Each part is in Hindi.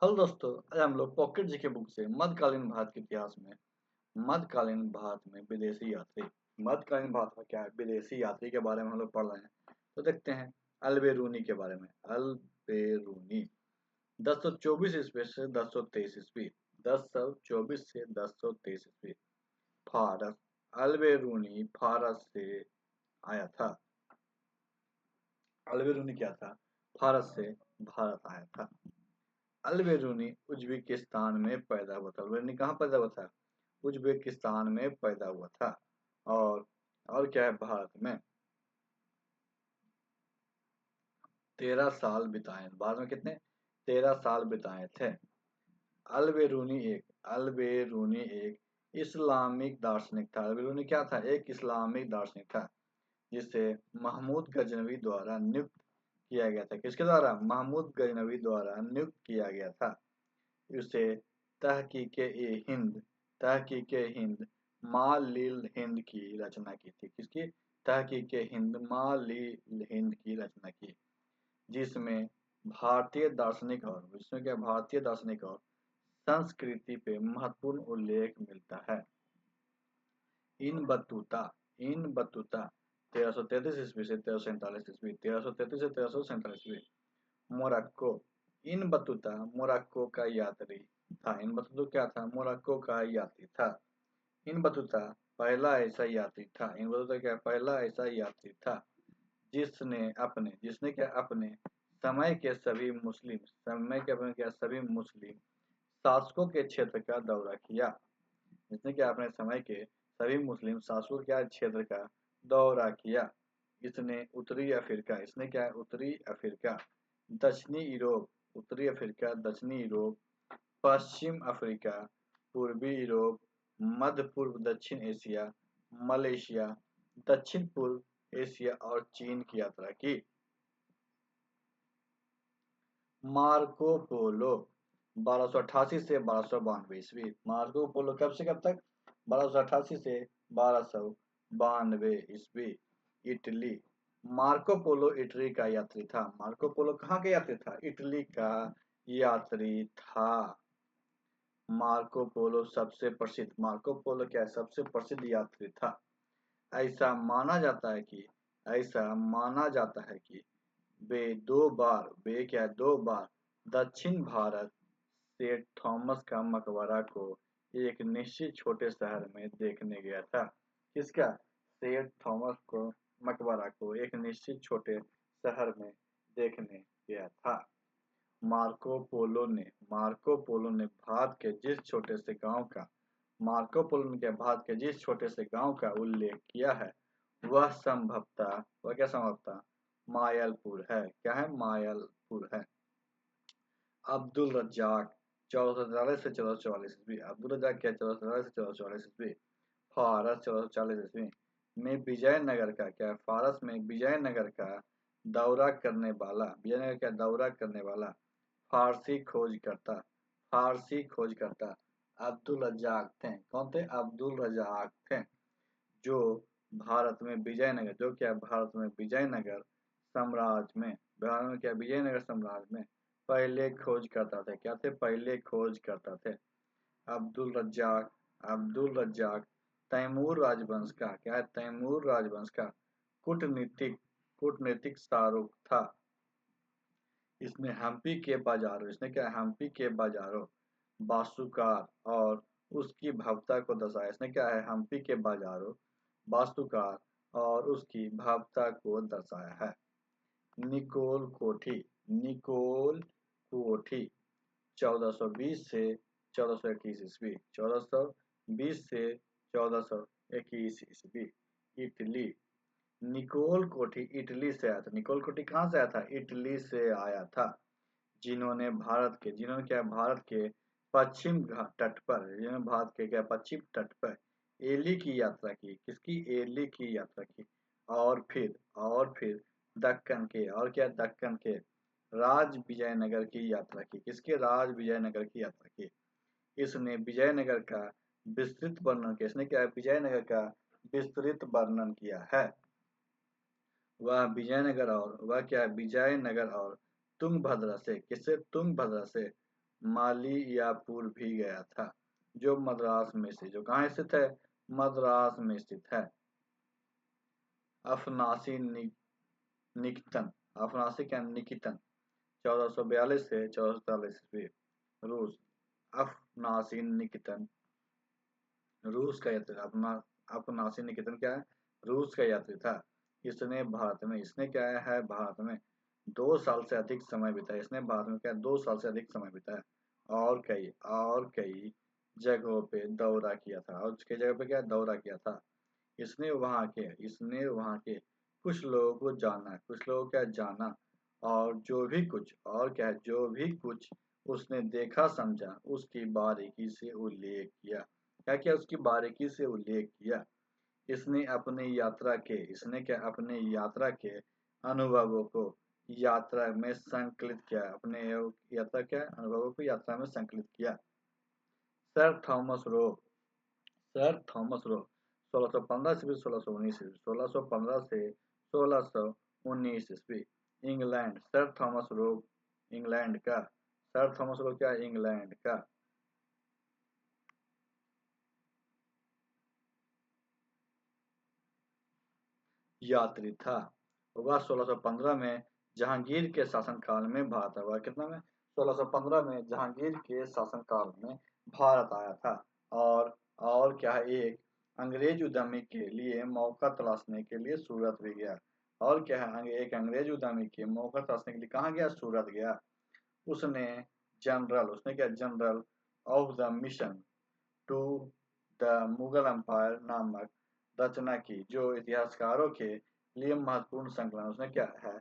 हेलो दोस्तों, आज हम लोग पॉकेट जीके बुक से मध्यकालीन भारत के इतिहास में मध्यकालीन भारत में विदेशी यात्री मध्यकालीन भारत में क्या है विदेशी यात्री के बारे में हम लोग पढ़ रहे हैं। तो देखते हैं अल्बेरूनी के बारे में। अल्बेरूनी 1024 ईस्वी से 1023 ईस्वी 1024 से 1023 ईस्वी फारस। अल्बेरूनी फारस से आया था। अल्बेरूनी क्या था? फारस से भारत आया था। अल-बेरूनी उज़्बेकिस्तान में पैदा हुआ था। अल-बेरूनी कहाँ पैदा हुआ था? उज़्बेकिस्तान में पैदा हुआ था। और और क्या है, भारत में 13 साल बिताए। भारत में कितने? 13 साल बिताए थे। अल-बेरूनी एक इस्लामिक दार्शनिक था। अल-बेरूनी क्या था? एक इस्लामिक दार्शनिक था, जिसे महमूद गजनवी द्वारा नियुक्त किया गया था। किसके द्वारा? महमूद गजनवी द्वारा नियुक्त किया गया था। उसे तहकीक-ए-हिंद तहकीक-ए-हिंद मालिल-हिंद की रचना की थी। किसकी? तहकीक-ए-हिंद मालिल-हिंद की रचना की, जिसमें भारतीय दार्शनिक और संस्कृति पे महत्वपूर्ण उल्लेख मिलता है। इन बतूता इन बतूता 1333 ईस्वी से 1347 ईस्वी 1333 से 1347 ईस्वी मोरक्को। इन बतूता मोरक्को का यात्री था। इन बतूता क्या था? मोरक्को का यात्री था। इन बतूता पहला ऐसा यात्री था। इन बतूता क्या? पहला ऐसा यात्री था जिसने क्या अपने समय के अपने क्या सभी मुस्लिम शासकों के क्षेत्र का दौरा किया। जिसने क्या अपने समय के सभी मुस्लिम शासकों के क्षेत्र का दौरा किया। इसने क्या उत्तरी अफ्रीका, दक्षिणी यूरोप, उत्तरी अफ्रीका, दक्षिणी यूरोप, पश्चिम अफ्रीका, पूर्वी यूरोप, मध्य पूर्व दक्षिण एशिया, मलेशिया, दक्षिण पूर्व एशिया और चीन की यात्रा की। मार्को पोलो 1288 से 1292 ईस्वी। मार्को पोलो कब से कब तक? 1288 से 1292 ईस्वी। इटली। मार्को पोलो इटली का यात्री था। मार्को पोलो कहाँ का यात्री था? इटली का यात्री था। मार्को पोलो क्या सबसे प्रसिद्ध यात्री था। ऐसा माना जाता है कि वे दो बार दक्षिण भारत सेठ थॉमस का मकबरा को एक निश्चित छोटे शहर में देखने गया था। किसका? सेठ थॉमस को मकबरा को एक निश्चित छोटे शहर में देखने गया था। मार्को पोलो ने भारत के जिस छोटे से गांव का उल्लेख किया है, वह संभवतः मायलपुर है। क्या है? मायलपुर है। अब्दुल रज्जाक 1443 से 1444 ईस्वी। अब्दुल रज्जाक क्या? 1443 से 1444 ईस्वी। फारस 1440 ईस्वी में फारस में विजयनगर का दौरा करने वाला फारसी खोजकर्ता अब्दुल रज्जाक थे। कौन थे? अब्दुल रज्जाक थे, जो भारत में विजयनगर साम्राज्य में पहले खोज करता थे। क्या थे? पहले खोज करता थे। अब्दुल रज्जाक अब्दुल रज्जाक तैमूर राजवंश का कूटनीतिक कूटनीतिक शाहरुख था। हम्पी के बाजारों, वास्तुकार और उसकी भव्यता को दर्शाया। इसने क्या है? हम्पी के बाजारों, वास्तुकार और उसकी भव्यता को दर्शाया है। निकोल कोठी 1420 से 1421 ईस्वी। 1420 से 1421 ईस्वी। इटली। निकोल कोठी इटली से आया था। निकोल कोठी कहाँ से आया था? इटली से आया था। भारत के पश्चिम तट पर एली की यात्रा की। किसकी? एली की यात्रा की। और फिर दक्कन के राज विजयनगर की यात्रा की। किसके? राज विजयनगर की यात्रा की। इसने विजयनगर का विस्तृत वर्णन किया है। वह क्या? विजयनगर और तुंगभद्रा से मालियापुर भी गया था, जो मद्रास में स्थित, जो कहाँ स्थित है, मद्रास में स्थित है। अफनासी निकेतन, अफनासी क्या निकेतन, 1442 से 1440 ईस्वी, रूस। अफनासी निकेतन रूस का यात्री था। अफनासी निकेतन क्या है, रूस का यात्री था। इसने क्या है, भारत में 2 साल से अधिक समय बिताया। इसने भारत में क्या 2 साल से अधिक समय बिताया और कई जगहों पे दौरा किया था, और कई जगह पे क्या दौरा किया था। इसने वहाँ के कुछ लोगों को जाना, कुछ लोगों क्या जाना, और जो भी कुछ उसने देखा समझा उसकी बारीकी से उल्लेख किया। क्या क्या उसकी बारीकी से उल्लेख किया। इसने यात्रा के अनुभवों को यात्रा में संकलित किया। यात्रा में संकलित किया। Sir Thomas Roe sir Thomas Roe 1615 से 1619 ईस्वी, 1615 से 1619 ईस्वी, इंग्लैंड। सर थॉमस रो क्या, इंग्लैंड का यात्री था। होगा 1615 में जहांगीर के शासनकाल में भारत हुआ। कितना में, 1615 में जहांगीर के शासनकाल में भारत आया था। और क्या है, एक अंग्रेज उद्यमी के लिए मौका तलाशने के लिए सूरत भी गया। और क्या है, एक अंग्रेज उद्यमी के मौका तलाशने के लिए कहाँ गया, सूरत गया। उसने क्या general of the mission to the Mughal empire नामक रचना की, जो इतिहासकारों के लिए महत्वपूर्ण संकलन। उसने क्या है,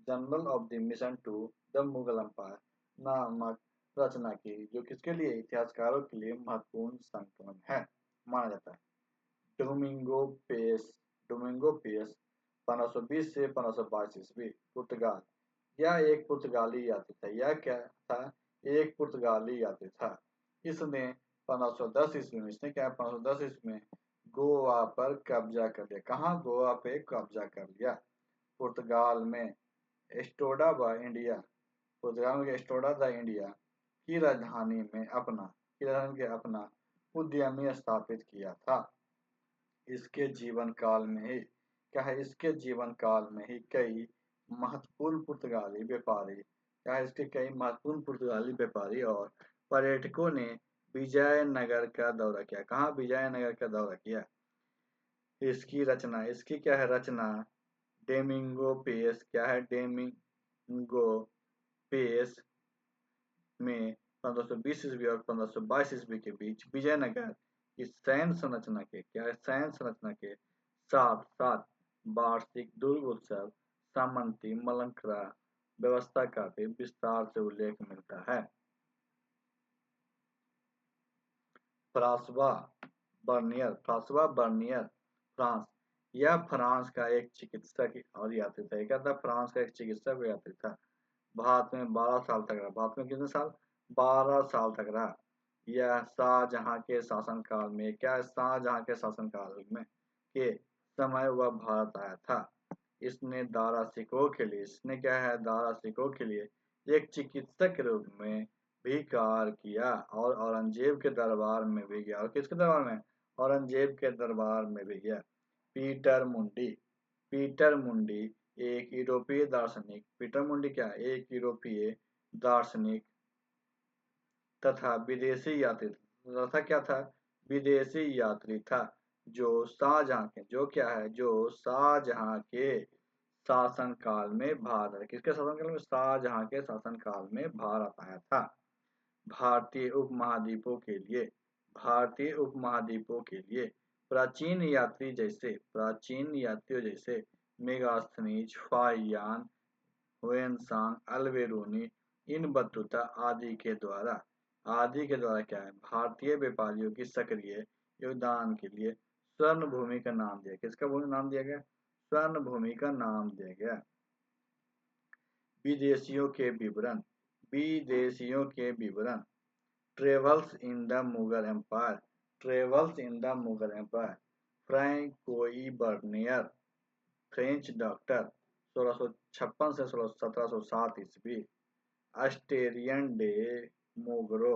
general of the mission to the Mughal empire नामक रचना की, जो किसके लिए, इतिहासकारों के लिए महत्वपूर्ण संकलन है माना जाता है। डोमिंगो पेस 1520 से 1522 ईस्वी, पुर्तगाल। यह एक पुर्तगाली यात्री था। यह क्या था, एक पुर्तगाली यात्री था। इसने 1510 ईस्वी में, इसने क्या 1510 ईस्वी में गोवा पर कब्जा कर लिया। कहाँ, गोवा पे कब्जा कर लिया। पुर्तगाल में एस्टोडा व इंडिया पुर्तगाल में एस्टोडा द इंडिया की राजधानी के अपना उद्यमी स्थापित किया था। इसके जीवन काल में ही कई महत्वपूर्ण पुर्तगाली व्यापारी और पर्यटकों ने विजयनगर का दौरा किया। कहाँ, विजयनगर का दौरा किया। इसकी क्या है रचना, डेमिंगो पेस में 1520 ईस्वी और 1522 ईस्वी के बीच विजयनगर की सैन्य संरचना के साथ साथ वार्षिक दुर्ग उत्सव, सामंती मलंकरा व्यवस्था का भी विस्तार से उल्लेख मिलता है। Francois Bernier France. यह फ्रांस का एक चिकित्सक और यात्री था। क्या था, फ्रांस का एक चिकित्सक और यात्री था। भारत में 12 साल तक रहा। भारत में कितने साल, 12 साल तक रहा। यह शाहजहां के शासनकाल में के समय वह भारत आया था। इसने दारा सिकों के लिए एक चिकित्सक के रूप में भी कार्य किया और औरंगजेब के दरबार में भी गया। और किसके दरबार में, औरंगजेब के दरबार में भी गया। पीटर मुंडी एक यूरोपीय दार्शनिक तथा विदेशी यात्री था, जो शाहजहां के शासनकाल में शाहजहां के शासनकाल में भारत आया था। भारतीय उपमहाद्वीपों के लिए प्राचीन यात्रियों जैसे मेगास्थनीज, फाहियान, हुएनसांग, अल्बेरूनी, इन बतूता आदि के द्वारा क्या है, भारतीय व्यापारियों की सक्रिय योगदान के लिए स्वर्ण भूमि का नाम दिया। किसका नाम दिया गया, स्वर्ण भूमि का नाम दिया गया। विदेशियों के विवरण। Travels in the Mughal empire, Francois Bernier, French doctor, 1656 से 1707 ईस्वी। अस्टेरियन मोगरो।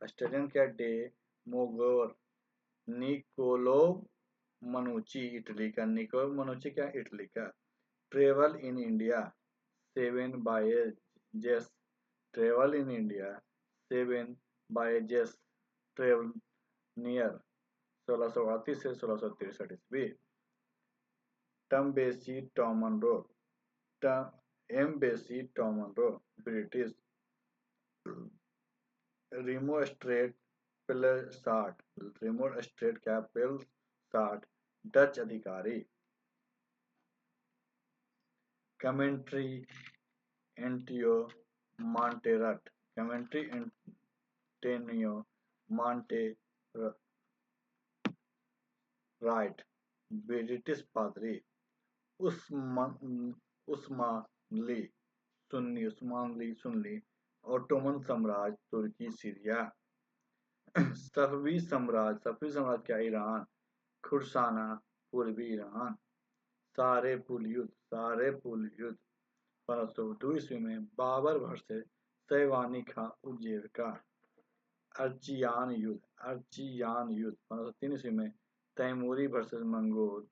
ऑस्ट्रेलियन क्या डे मोगोर। निकोलो मनुची इटली का, निकोलो मनुची क्या इटली का। Travel in India 7 travel in India 7 Tavernier 1638 से 1663 ईस्वी। टम्बेसी टॉमनरो एम्बेसी टॉमनरो ब्रिटिश। रिमो स्ट्रेट पिलसार्ट रिमो स्ट्रेट क्या पिलसार्ट डच अधिकारी। Commentary Antonio Monserrate commentary Antonio Monserrate British पादरी। उस्मानली सुन्नी ओटोमन साम्राज्य तुर्की सीरिया। सफवी साम्राज्य क्या ईरान खुरसाना पूर्वी ईरान। सारे पुल युद्ध 1502 ईस्वी में बाबर वर्सेस सैवानी खां उज्जैन का। अर्चियान युद्ध 1503 ईस्वी में तैमूरी versus Mongol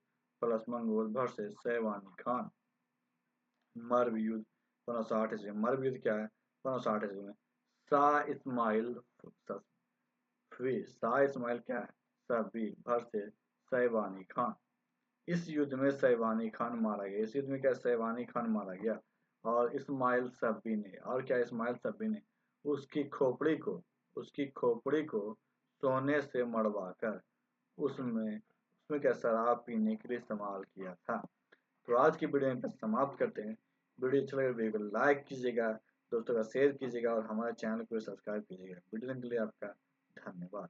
versus Shaybani Khan. Merv युद्ध 1560 ईस्वी में। मर्व युद्ध क्या है 1560 ईस्वी में। शाह इस्माइल क्या है सफवी वर्सेस सैवानी खान। इस युद्ध में सैवानी खान मारा गया। इस युद्ध में क्या सैवानी खान मारा गया और इस्माइल सफवी ने उसकी खोपड़ी को सोने से मड़वाकर उसमें क्या शराब पीने के लिए इस्तेमाल किया था। तो आज की वीडियो में समाप्त करते हैं। वीडियो अच्छा लगे वीडियो को लाइक कीजिएगा, दोस्तों का शेयर कीजिएगा और हमारे चैनल को सब्सक्राइब कीजिएगा। वीडियो के लिए आपका धन्यवाद।